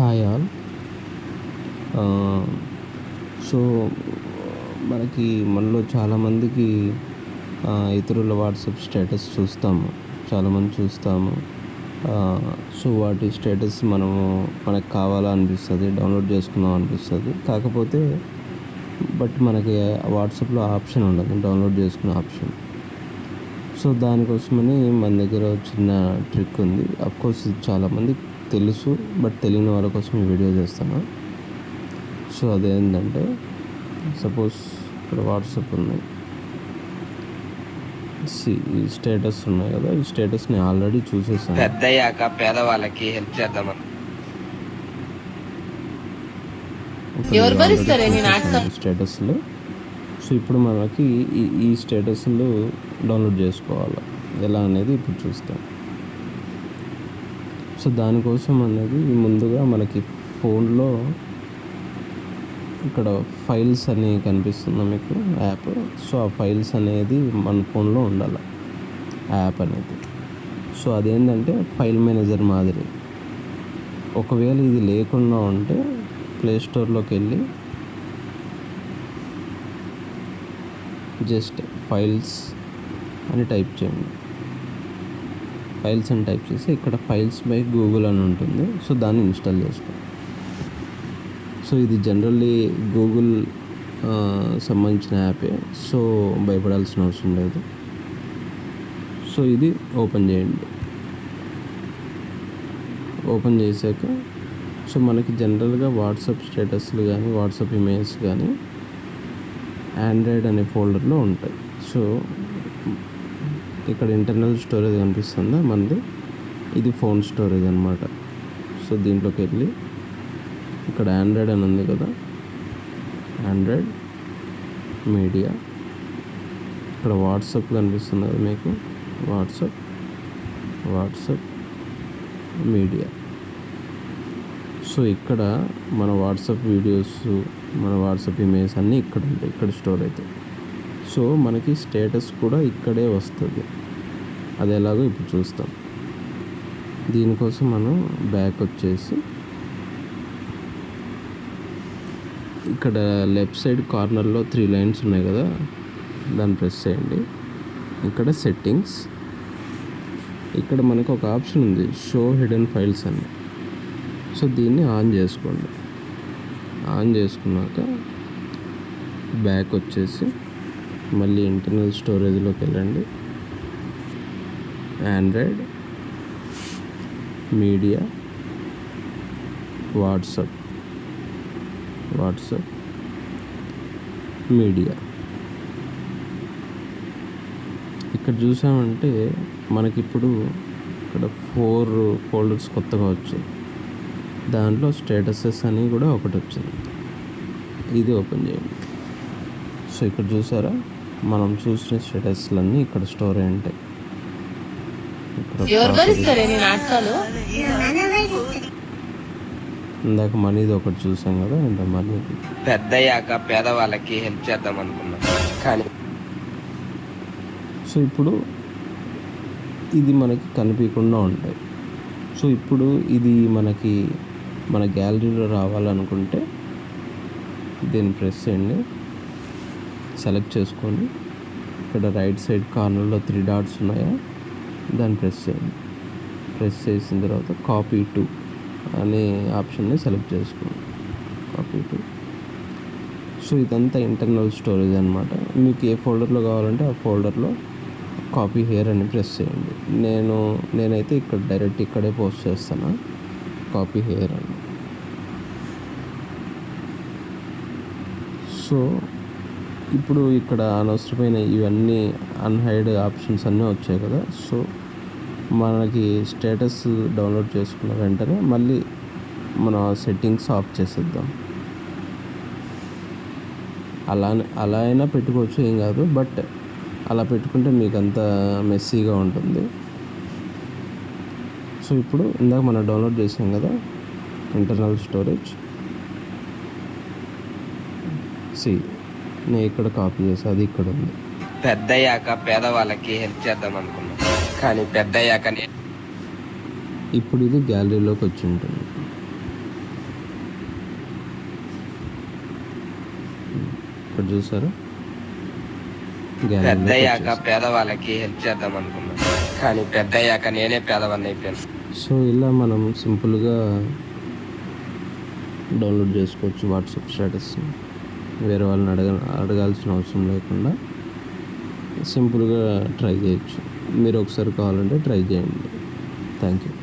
Hi all. So మనకి మనలో చాలామందికి ఇతరుల వాట్సాప్ స్టేటస్ చూస్తాము, చాలామంది చూస్తాము. సో వాటి స్టేటస్ మనకు కావాలా అనిపిస్తుంది, డౌన్లోడ్ చేసుకుందాం అనిపిస్తుంది. కాకపోతే మనకి వాట్సాప్లో ఆప్షన్ ఉండదు, డౌన్లోడ్ చేసుకునే ఆప్షన్. సో దానికోసమని మన దగ్గర చిన్న ట్రిక్ ఉంది. అఫ్కోర్స్ ఇది చాలామంది తెలుసు, బట్ తెలియని వాళ్ళ కోసం ఈ వీడియో చేస్తాను. సో అదేంటంటే, సపోజ్ ఇక్కడ వాట్సాప్ ఉంది, ఈ స్టేటస్ ఉన్నాయి కదా, ఈ స్టేటస్ని ఆల్రెడీ చూసేసాను. పెద్దయ్యాక పేదవాళ్ళకి హెల్ప్ చేద్దామని స్టేటస్లు. సో ఇప్పుడు మనకి ఈ స్టేటస్లు డౌన్లోడ్ చేసుకోవాలి, ఎలా అనేది ఇప్పుడు చూస్తాం. సో దానికోసం అనేది ముందుగా మనకి ఫోన్లో ఇక్కడ ఫైల్స్ అని కనిపిస్తుంది మీకు యాప్. సో ఆ ఫైల్స్ అనేది మన ఫోన్లో ఉండాలి, యాప్ అనేది. సో అదేంటంటే ఫైల్ మేనేజర్ మాదిరి. ఒకవేళ ఇది లేకుండా ఉంటే ప్లే స్టోర్లోకి వెళ్ళి జస్ట్ ఫైల్స్ అని టైప్ చేయండి. ఫైల్స్ అని టైప్ చేసి ఇక్కడ ఫైల్స్ బై గూగుల్ అని ఉంటుంది. సో దాన్ని ఇన్స్టాల్ చేసుకోండి. సో ఇది జనరల్లీ గూగుల్ సంబంధించిన యాపే, సో భయపడాల్సిన అవసరం లేదు. సో ఇది ఓపెన్ చేయండి. ఓపెన్ చేశాక సో మనకి జనరల్గా వాట్సాప్ స్టేటస్లు కానీ వాట్సాప్ ఇమేజెస్ కానీ ఆండ్రాయిడ్ అనే ఫోల్డర్లో ఉంటాయి. సో ఇక్కడ ఇంటర్నల్ స్టోరేజ్ కనిపిస్తుందా మనది, ఇది ఫోన్ స్టోరేజ్ అనమాట. సో దీంట్లోకి వెళ్ళి ఇక్కడ ఆండ్రాయిడ్ అని ఉంది కదా, ఆండ్రాయిడ్ మీడియా, ఇక్కడ వాట్సాప్ కనిపిస్తుంది కదా మీకు, వాట్సాప్ మీడియా. సో ఇక్కడ మన వాట్సాప్ వీడియోస్, మన వాట్సాప్ ఇమేజ్ అన్నీ ఇక్కడ ఉంటాయి, ఇక్కడ స్టోర్ అవుతాయి. సో మనకి స్టేటస్ కూడా ఇక్కడే వస్తుంది. అది ఎలాగో ఇప్పుడు చూస్తాం. దీనికోసం మనం బ్యాక్ వచ్చేసి ఇక్కడ లెఫ్ట్ సైడ్ కార్నర్లో 3 లైన్స్ ఉన్నాయి కదా, దాన్ని ప్రెస్ చేయండి. ఇక్కడ సెట్టింగ్స్, ఇక్కడ మనకు ఒక ఆప్షన్ ఉంది, షో హిడెన్ ఫైల్స్ అని. సో దీన్ని ఆన్ చేసుకోండి. ఆన్ చేసుకున్నాక బ్యాక్ వచ్చేసి మళ్ళీ ఇంటర్నల్ స్టోరేజ్లోకి వెళ్ళండి. Android media, WhatsApp media. ఇక్కడ చూసామంటే మనకిప్పుడు ఇక్కడ 4 ఫోల్డర్స్ కొత్తగా వచ్చాయి. దాంట్లో స్టేటసెస్ అని కూడా ఒకటి వచ్చింది. ఇది ఓపెన్ చేయండి. సో ఇక్కడ చూసారా, మనం చూసిన స్టేటస్లన్నీ ఇక్కడ స్టోర్ అయి ఉంటాయి. ఇందాక మనీది ఒకటి చూసాం కదా, అంటే మనీది పెద్దయ్యాక పేదవాళ్ళకి హెల్ప్ చేద్దాం అనుకున్నాం కానీ. సో ఇప్పుడు ఇది మనకి కనిపించకుండా ఉంటాయి. సో ఇప్పుడు ఇది మనకి మన గ్యాలరీలో రావాలనుకుంటే దీన్ని ప్రెస్ చేయండి, సెలెక్ట్ చేసుకొని ఇక్కడ రైట్ సైడ్ కార్నర్లో 3 డాట్స్ ఉన్నాయా, దాన్ని ప్రెస్ చేయండి. ప్రెస్ చేసిన తర్వాత కాపీ టు అనే ఆప్షన్ని సెలెక్ట్ చేసుకోండి, కాపీ టు. సో ఇదంతా ఇంటర్నల్ స్టోరేజ్ అనమాట. మీకు ఏ ఫోల్డర్లో కావాలంటే ఆ ఫోల్డర్లో కాపీ హియర్ అని ప్రెస్ చేయండి. నేనైతే ఇక్కడ డైరెక్ట్ ఇక్కడే పోస్ట్ చేస్తాను, కాపీ హియర్ అని. సో ఇప్పుడు ఇక్కడ అనవసరమైన ఇవన్నీ అన్హైడ్ ఆప్షన్స్ అన్నీ వచ్చాయి కదా. సో మనకి స్టేటస్ డౌన్లోడ్ చేసుకున్న వెంటనే మళ్ళీ మన సెట్టింగ్స్ ఆఫ్ చేసేద్దాం. అలా అయినా పెట్టుకోవచ్చు, ఏం కాదు. బట్ అలా పెట్టుకుంటే మీకు అంత మెస్సీగా ఉంటుంది. సో ఇప్పుడు ఇందాక మనం డౌన్లోడ్ చేసాం కదా ఇంటర్నల్ స్టోరేజ్, నేను ఇక్కడ కాపీ చేసి అది ఇక్కడ ఉంది. పెద్దయ్యాక పేదవాళ్ళకి హెల్ప్ చేద్దాం అనుకున్నాం కానీ పెద్దయ్యాక ఇప్పుడు ఇది గ్యాలరీలోకి వచ్చి ఉంటుంది. ఇక్కడ చూసారా పెద్ద అయ్యాక గ్యాలరీ. పేదవాళ్ళకి హెల్ప్ చేద్దాం అనుకున్నాను, కానీ పెద్ద అయ్యాక నేనే పేదవాడిని అయిపోయాను. సో ఇలా మనం సింపుల్గా డౌన్లోడ్ చేసుకోవచ్చు వాట్సాప్ స్టేటస్ని. వేరే వాళ్ళని అడగాల్సిన అవసరం లేకుండా సింపుల్గా ట్రై చేయొచ్చు. మీరు ఒకసారి కావాలంటే ట్రై చేయండి. Thank you.